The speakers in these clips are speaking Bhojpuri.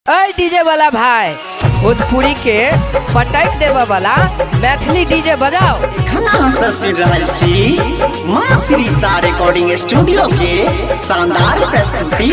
अरे डीजे वाला भाई भोजपुरी के पटक देवा वाला मैथिली डीजे बजाओ। खाना सुन रहल छी मां श्री सा रिकॉर्डिंग स्टूडियो के शानदार प्रस्तुति।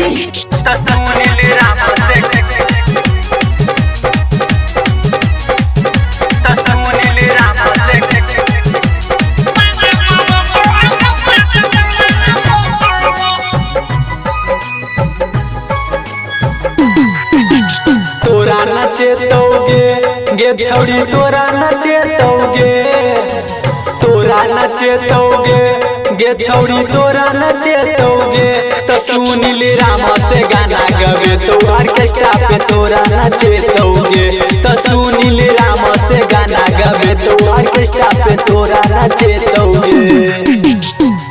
तोरा नचे तोगे गे छौड़ी तोरा नचे तोगे, तोरा नचे तोगे गे छौड़ी तोरा नचे तोगे। तो सुनील राम से गाना गवे तो ऑर्केस्ट्रा पे तोरा नचे तोगे। तो सुनील राम से गाना गवे तो ऑर्केस्ट्रा पे तोरा नचे तोगे।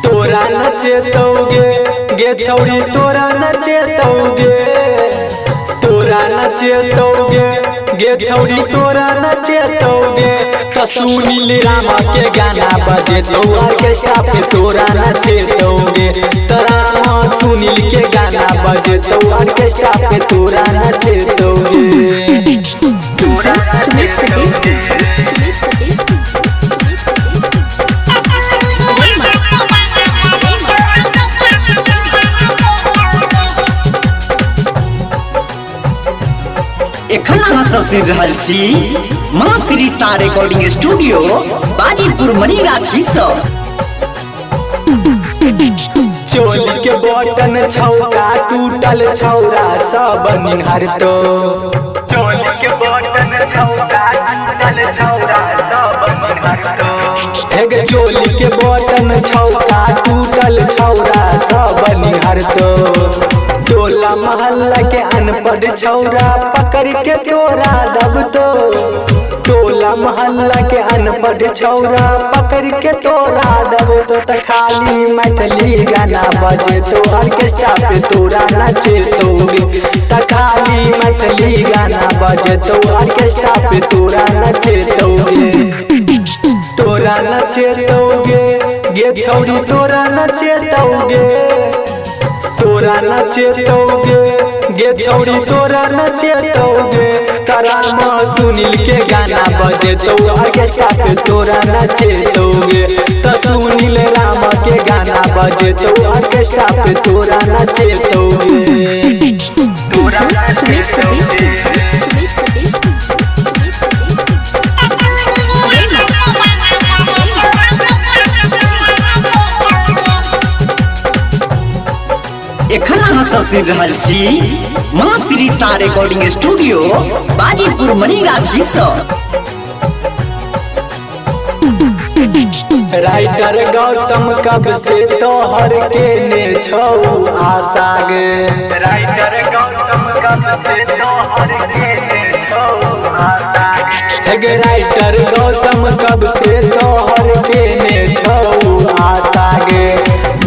तोरा नचे तोगे गे छौड़ी तोरा नचे तोगे, तोरा नचे तोगे गे छौड़ी तोरा नचे तोगे। तो सुनील राम के गाना बजे तो ऑर्केस्ट्रा पे तोरा नचे तोगे। तो राम सुनील के गाना बजे तो ऑर्केस्ट्रा पे तोरा नचे तोगे। एखन अहाँ सब सुन रहल छी मां श्री सा रिकॉर्डिंग स्टूडियो बाजीपुर मनीगाछी सब। चोली के बटन छौका टूटल छौरा सब निहार तो, चोली के बटन छौका टूटल छौरा सब निहार तो। एगे चोली के बटन छौका टूटल छौरा सब निहार तो। टोला मोहल्ला के अनपढ़ छौरा पकड़ के तोरा दब तो, टोला मोहल्ला के अनपढ़ छौरा पकड़ के तोरा दब तो। खाली मैथिली गाना बजे तो ऑर्केस्ट्रा पे तोरा नचे तोगे। तो खाली मैथिली गाना बजे तो ऑर्केस्ट्रा पे तोरा नचे तोगे। तोरा नचे तोगे गे छौड़ी तोरा नचे तोगे, तोरा नचे तोगे गे छौड़ी तोरा नचे तोगे। राम सुनील के गाना बजे तो ऑर्केस्ट्रा पे तोरा नचे तोगे। तो सुनील राम के गाना बजे तो ऑर्केस्ट्रा पे तोरा नचे तोगे। तोरा नचे एखन अहाँ सब सुन रहल छी मां श्री सा रिकॉर्डिंग स्टूडियो बाजीपुर मनीगाछी सब। राइटर गौतम कब से तोहर के ने छौ आशा गे, राइटर गौतम कब से तोहर के ने छौ आशा गे। राइटर गौतम कब से तोहर के ने छौ आशा गे।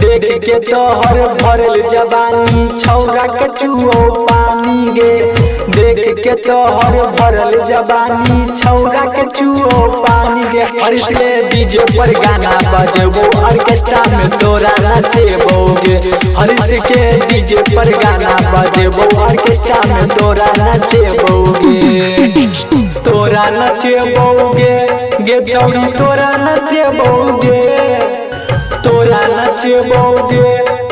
देख के तोहर भरल जवानी छौरा के चुओ पानी गे। देख के तोहर भरल जवानी छौरा के चुओ पानी गे। हरिश के डीजे पर गाना बजेबो ऑर्केस्ट्रा में तोरा नचेबोगे। हरिश के डीजे पर गाना बजेबो ऑर्केस्ट्रा में तोरा नचेबोगे। तोरा नचेबोगे गे छौड़ी तोरा नचेबोगे, तोरा नचेबोगे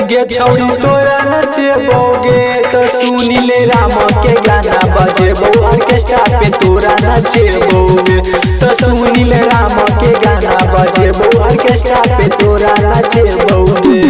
गे छौड़ी तोरा नचेबोगे। तो सुनील राम के गाना बजेबो ऑर्केस्ट्रा पे तोरा नचेबोगे। तो सुनील राम के गाना बजेबो ऑर्केस्ट्रा पे तोरा नचेबोगे।